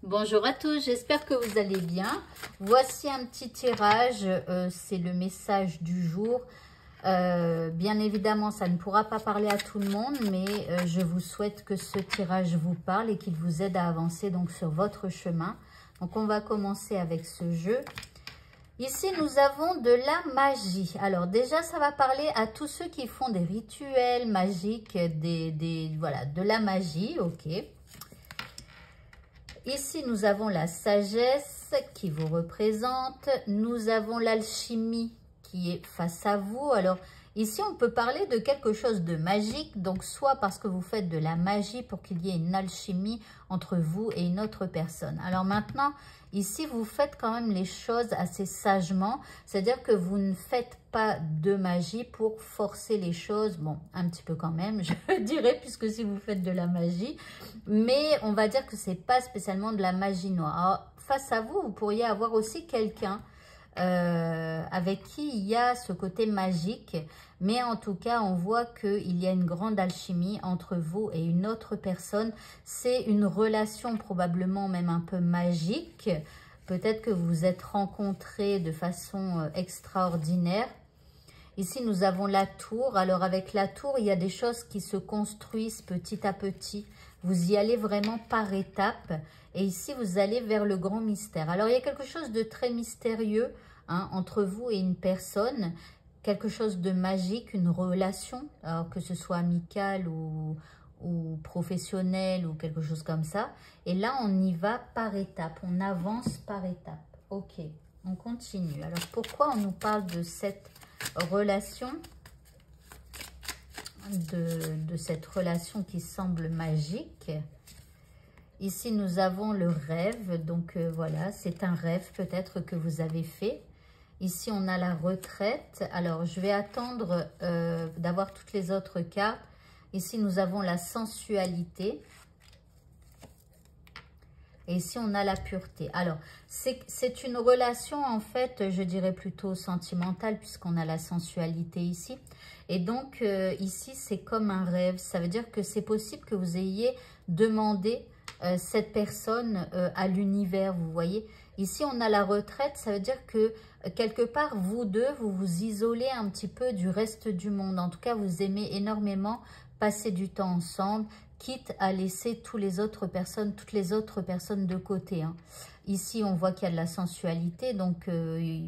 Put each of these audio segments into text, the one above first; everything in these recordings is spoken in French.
Bonjour à tous, j'espère que vous allez bien. Voici un petit tirage, c'est le message du jour. Bien évidemment, ça ne pourra pas parler à tout le monde, mais je vous souhaite que ce tirage vous parle et qu'il vous aide à avancer donc sur votre chemin. Donc, on va commencer avec ce jeu. Ici, nous avons de la magie. Alors, déjà, ça va parler à tous ceux qui font des rituels magiques, voilà, de la magie, ok. Ici, nous avons la sagesse qui vous représente. Nous avons l'alchimie qui est face à vous. Alors, ici, on peut parler de quelque chose de magique. Donc, soit parce que vous faites de la magie pour qu'il y ait une alchimie entre vous et une autre personne. Alors maintenant, ici, vous faites quand même les choses assez sagement. C'est-à-dire que vous ne faites pas de magie pour forcer les choses. Bon, un petit peu quand même, je dirais, puisque si vous faites de la magie. Mais on va dire que ce n'est pas spécialement de la magie noire. Alors, face à vous, vous pourriez avoir aussi quelqu'un avec qui il y a ce côté magique. Mais en tout cas, on voit qu'il y a une grande alchimie entre vous et une autre personne. C'est une relation probablement même un peu magique. Peut-être que vous vous êtes rencontrés de façon extraordinaire. Ici, nous avons la tour. Alors, avec la tour, il y a des choses qui se construisent petit à petit. Vous y allez vraiment par étapes. Et ici, vous allez vers le grand mystère. Alors, il y a quelque chose de très mystérieux entre vous et une personne. Quelque chose de magique, une relation, alors que ce soit amicale ou professionnelle ou quelque chose comme ça. Et là, on y va par étapes. On avance par étapes. Ok, on continue. Alors, pourquoi on nous parle de cette relation, de cette relation qui semble magique? Ici, nous avons le rêve. Donc, voilà, c'est un rêve peut-être que vous avez fait. Ici, on a la retraite. Alors, je vais attendre d'avoir toutes les autres cartes. Ici, nous avons la sensualité. Et ici, on a la pureté. Alors, c'est une relation, en fait, je dirais plutôt sentimentale, puisqu'on a la sensualité ici. Et donc, ici, c'est comme un rêve. Ça veut dire que c'est possible que vous ayez demandé cette personne à l'univers, vous voyez. Ici, on a la retraite. Ça veut dire que, quelque part, vous deux, vous vous isolez un petit peu du reste du monde. En tout cas, vous aimez énormément passer du temps ensemble, quitte à laisser toutes les autres personnes de côté. Ici, on voit qu'il y a de la sensualité, donc,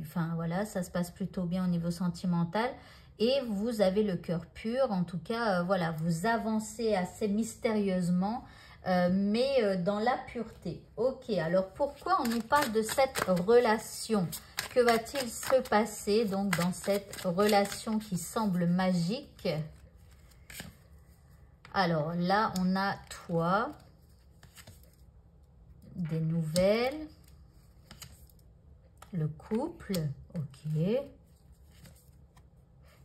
enfin, voilà, ça se passe plutôt bien au niveau sentimental. Et vous avez le cœur pur, en tout cas, voilà, vous avancez assez mystérieusement, mais dans la pureté. Ok, alors pourquoi on nous parle de cette relation? Que va-t-il se passer donc dans cette relation qui semble magique? Alors là, on a toi, des nouvelles, le couple, ok,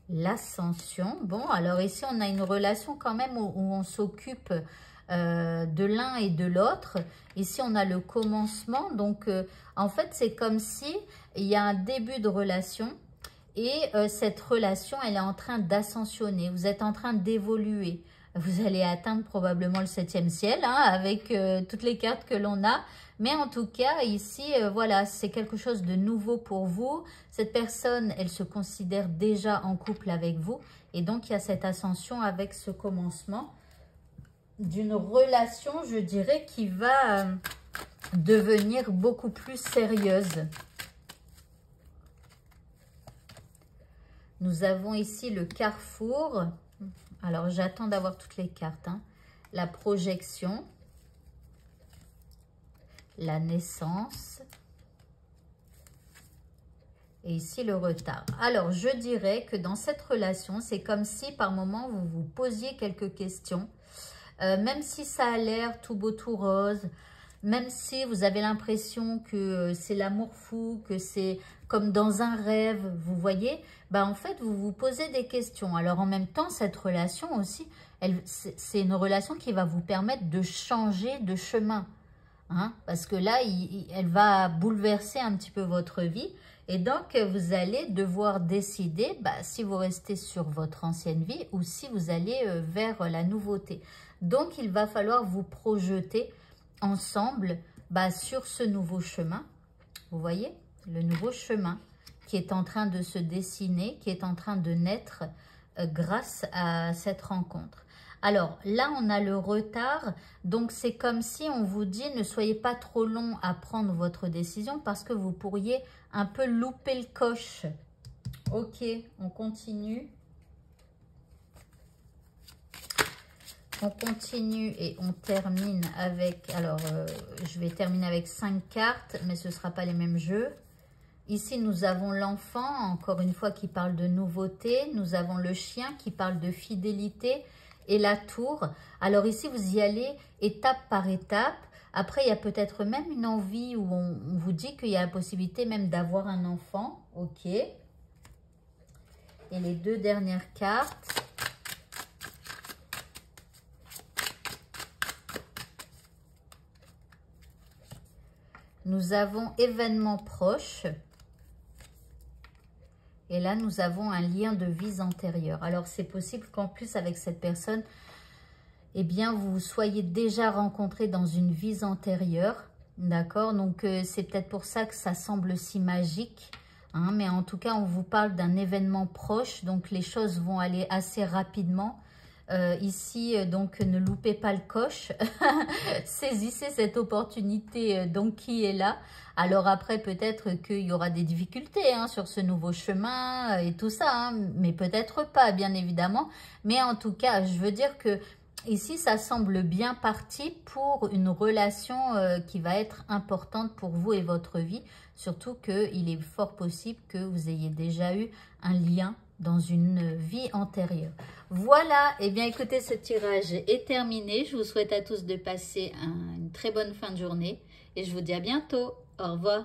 l'ascension. Bon, alors ici, on a une relation quand même où on s'occupe de l'un et de l'autre. Ici, on a le commencement. Donc, en fait, c'est comme si il y a un début de relation et cette relation, elle est en train d'ascensionner. Vous êtes en train d'évoluer. Vous allez atteindre probablement le 7e ciel avec toutes les cartes que l'on a. Mais en tout cas, ici, voilà, c'est quelque chose de nouveau pour vous. Cette personne, elle se considère déjà en couple avec vous. Et donc, il y a cette ascension avec ce commencement d'une relation, je dirais, qui va devenir beaucoup plus sérieuse. Nous avons ici le carrefour. Alors, j'attends d'avoir toutes les cartes. La projection, la naissance et ici le retard. Alors, je dirais que dans cette relation, c'est comme si par moment, vous vous posiez quelques questions. Même si ça a l'air tout beau, tout rose, même si vous avez l'impression que c'est l'amour fou, que c'est comme dans un rêve, vous voyez, bah en fait, vous vous posez des questions. Alors, en même temps, cette relation aussi, c'est une relation qui va vous permettre de changer de chemin. Parce que là, elle va bouleverser un petit peu votre vie. Et donc, vous allez devoir décider si vous restez sur votre ancienne vie ou si vous allez vers la nouveauté. Donc, il va falloir vous projeter ensemble sur ce nouveau chemin. Vous voyez, le nouveau chemin qui est en train de se dessiner, qui est en train de naître grâce à cette rencontre. Alors là, on a le retard, donc c'est comme si on vous dit ne soyez pas trop long à prendre votre décision parce que vous pourriez un peu louper le coche. Ok, on continue. On continue et on termine avec, alors je vais terminer avec 5 cartes, mais ce ne sera pas les mêmes jeux. Ici, nous avons l'enfant, encore une fois, qui parle de nouveauté. Nous avons le chien qui parle de fidélité et la tour. Alors ici, vous y allez étape par étape. Après, il y a peut-être même une envie où on vous dit qu'il y a la possibilité même d'avoir un enfant. Ok. Et les 2 dernières cartes. Nous avons événement proche. Et là, nous avons un lien de vie antérieure. Alors, c'est possible qu'en plus, avec cette personne, eh bien, vous soyez déjà rencontrés dans une vie antérieure. D'accord? Donc, c'est peut-être pour ça que ça semble si magique. Hein, mais en tout cas, on vous parle d'un événement proche. Donc, les choses vont aller assez rapidement. Ici, donc, ne loupez pas le coche. Saisissez cette opportunité donc qui est là. Alors après, peut-être qu'il y aura des difficultés hein, sur ce nouveau chemin et tout ça. Hein, mais peut-être pas, bien évidemment. Mais en tout cas, je veux dire que ici, ça semble bien parti pour une relation qui va être importante pour vous et votre vie. Surtout qu'il est fort possible que vous ayez déjà eu un lien dans une vie antérieure. Voilà, et bien écoutez, ce tirage est terminé. Je vous souhaite à tous de passer une très bonne fin de journée et je vous dis à bientôt. Au revoir.